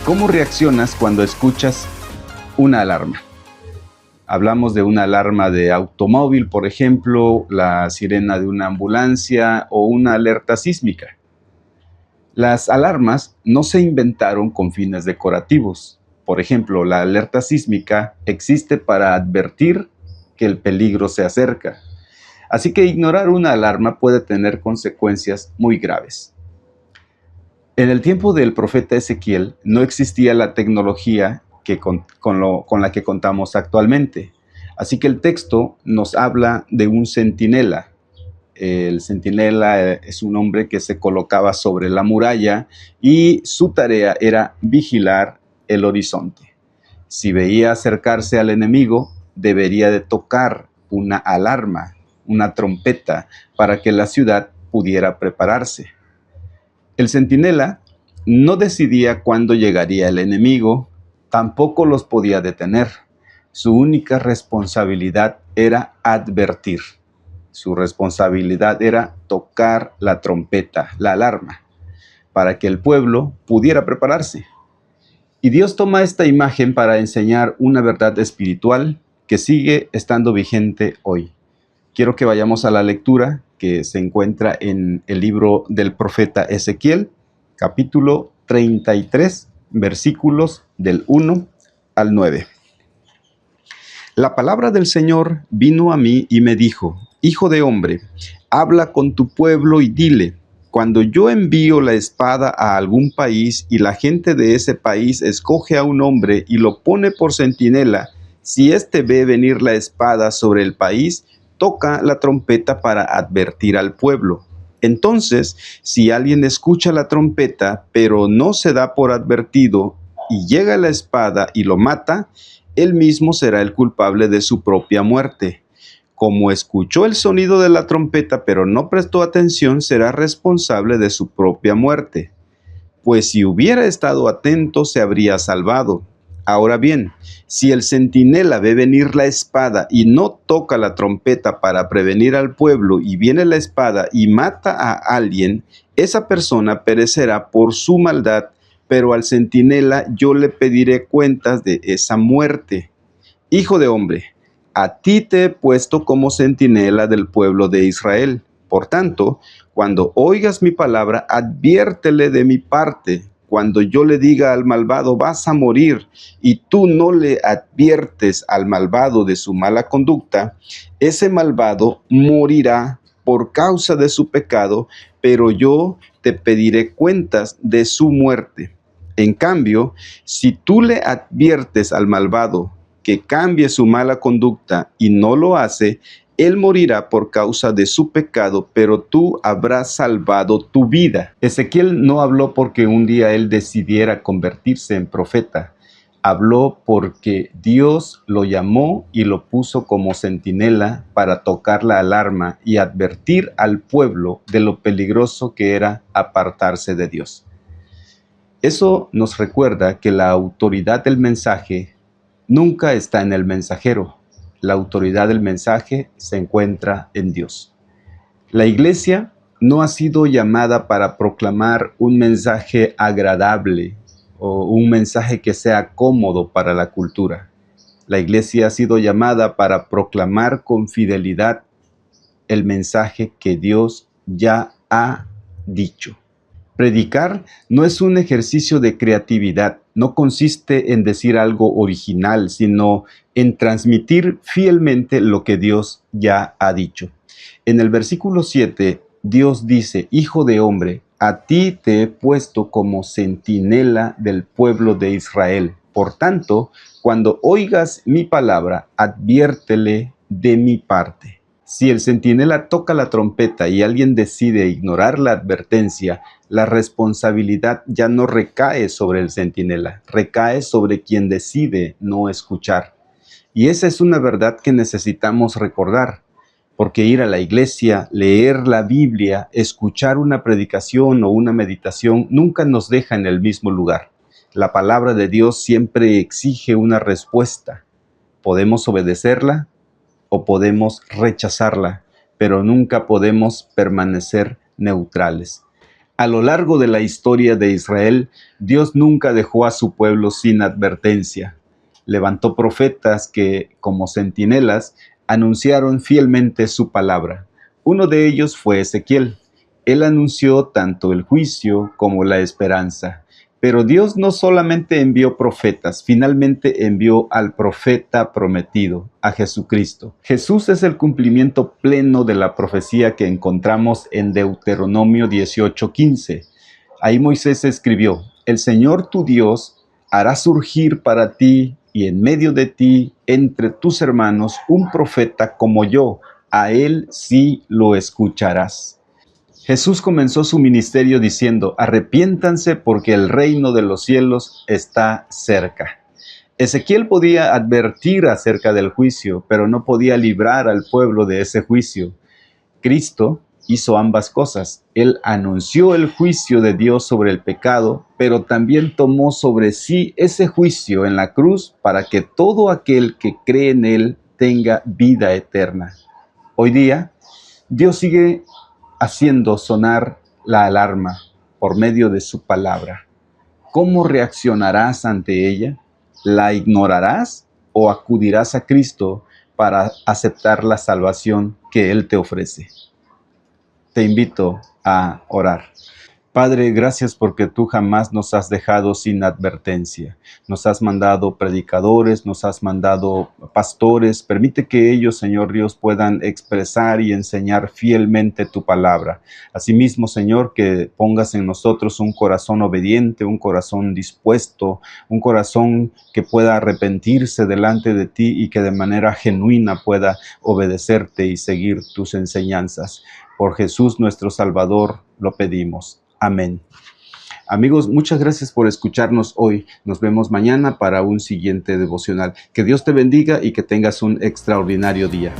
¿Cómo reaccionas cuando escuchas una alarma? Hablamos de una alarma de automóvil, por ejemplo, la sirena de una ambulancia o una alerta sísmica. Las alarmas no se inventaron con fines decorativos. Por ejemplo, la alerta sísmica existe para advertir que el peligro se acerca. Así que ignorar una alarma puede tener consecuencias muy graves. En el tiempo del profeta Ezequiel no existía la tecnología con la que contamos actualmente. Así que el texto nos habla de un centinela. El centinela es un hombre que se colocaba sobre la muralla y su tarea era vigilar el horizonte. Si veía acercarse al enemigo, debería de tocar una alarma, una trompeta, para que la ciudad pudiera prepararse. El centinela no decidía cuándo llegaría el enemigo, tampoco los podía detener. Su única responsabilidad era advertir. Su responsabilidad era tocar la trompeta, la alarma, para que el pueblo pudiera prepararse. Y Dios toma esta imagen para enseñar una verdad espiritual que sigue estando vigente hoy. Quiero que vayamos a la lectura que se encuentra en el libro del profeta Ezequiel, capítulo 33, versículos del 1 al 9. La palabra del Señor vino a mí y me dijo: Hijo de hombre, habla con tu pueblo y dile: cuando yo envío la espada a algún país y la gente de ese país escoge a un hombre y lo pone por centinela, si éste ve venir la espada sobre el país, toca la trompeta para advertir al pueblo. Entonces, si alguien escucha la trompeta, pero no se da por advertido, y llega la espada y lo mata, él mismo será el culpable de su propia muerte. Como escuchó el sonido de la trompeta, pero no prestó atención, será responsable de su propia muerte. Pues si hubiera estado atento, se habría salvado. Ahora bien, si el centinela ve venir la espada y no toca la trompeta para prevenir al pueblo, y viene la espada y mata a alguien, esa persona perecerá por su maldad, pero al centinela yo le pediré cuentas de esa muerte. Hijo de hombre, a ti te he puesto como centinela del pueblo de Israel. Por tanto, cuando oigas mi palabra, adviértele de mi parte. Cuando yo le diga al malvado, vas a morir, y tú no le adviertes al malvado de su mala conducta, ese malvado morirá por causa de su pecado, pero yo te pediré cuentas de su muerte. En cambio, si tú le adviertes al malvado que cambie su mala conducta y no lo hace, él morirá por causa de su pecado, pero tú habrás salvado tu vida. Ezequiel no habló porque un día él decidiera convertirse en profeta. Habló porque Dios lo llamó y lo puso como centinela para tocar la alarma y advertir al pueblo de lo peligroso que era apartarse de Dios. Eso nos recuerda que la autoridad del mensaje nunca está en el mensajero. La autoridad del mensaje se encuentra en Dios. La iglesia no ha sido llamada para proclamar un mensaje agradable o un mensaje que sea cómodo para la cultura. La iglesia ha sido llamada para proclamar con fidelidad el mensaje que Dios ya ha dicho. Predicar no es un ejercicio de creatividad, no consiste en decir algo original, sino en transmitir fielmente lo que Dios ya ha dicho. En el versículo 7, Dios dice: Hijo de hombre, a ti te he puesto como centinela del pueblo de Israel. Por tanto, cuando oigas mi palabra, adviértele de mi parte. Si el centinela toca la trompeta y alguien decide ignorar la advertencia, la responsabilidad ya no recae sobre el centinela, recae sobre quien decide no escuchar. Y esa es una verdad que necesitamos recordar, porque ir a la iglesia, leer la Biblia, escuchar una predicación o una meditación nunca nos deja en el mismo lugar. La palabra de Dios siempre exige una respuesta. Podemos obedecerla o podemos rechazarla, pero nunca podemos permanecer neutrales. A lo largo de la historia de Israel, Dios nunca dejó a su pueblo sin advertencia. Levantó profetas que, como centinelas, anunciaron fielmente su palabra. Uno de ellos fue Ezequiel. Él anunció tanto el juicio como la esperanza. Pero Dios no solamente envió profetas, finalmente envió al profeta prometido, a Jesucristo. Jesús es el cumplimiento pleno de la profecía que encontramos en Deuteronomio 18:15. Ahí Moisés escribió: el Señor tu Dios hará surgir para ti y en medio de ti, entre tus hermanos, un profeta como yo. A él sí lo escucharás. Jesús comenzó su ministerio diciendo: arrepiéntanse porque el reino de los cielos está cerca. Ezequiel podía advertir acerca del juicio, pero no podía librar al pueblo de ese juicio. Cristo hizo ambas cosas. Él anunció el juicio de Dios sobre el pecado, pero también tomó sobre sí ese juicio en la cruz para que todo aquel que cree en él tenga vida eterna. Hoy día, Dios sigue haciendo sonar la alarma por medio de su palabra. ¿Cómo reaccionarás ante ella? ¿La ignorarás o acudirás a Cristo para aceptar la salvación que Él te ofrece? Te invito a orar. Padre, gracias porque tú jamás nos has dejado sin advertencia. Nos has mandado predicadores, nos has mandado pastores. Permite que ellos, Señor Dios, puedan expresar y enseñar fielmente tu palabra. Asimismo, Señor, que pongas en nosotros un corazón obediente, un corazón dispuesto, un corazón que pueda arrepentirse delante de ti y que de manera genuina pueda obedecerte y seguir tus enseñanzas. Por Jesús nuestro Salvador lo pedimos. Amén. Amigos, muchas gracias por escucharnos hoy. Nos vemos mañana para un siguiente devocional. Que Dios te bendiga y que tengas un extraordinario día.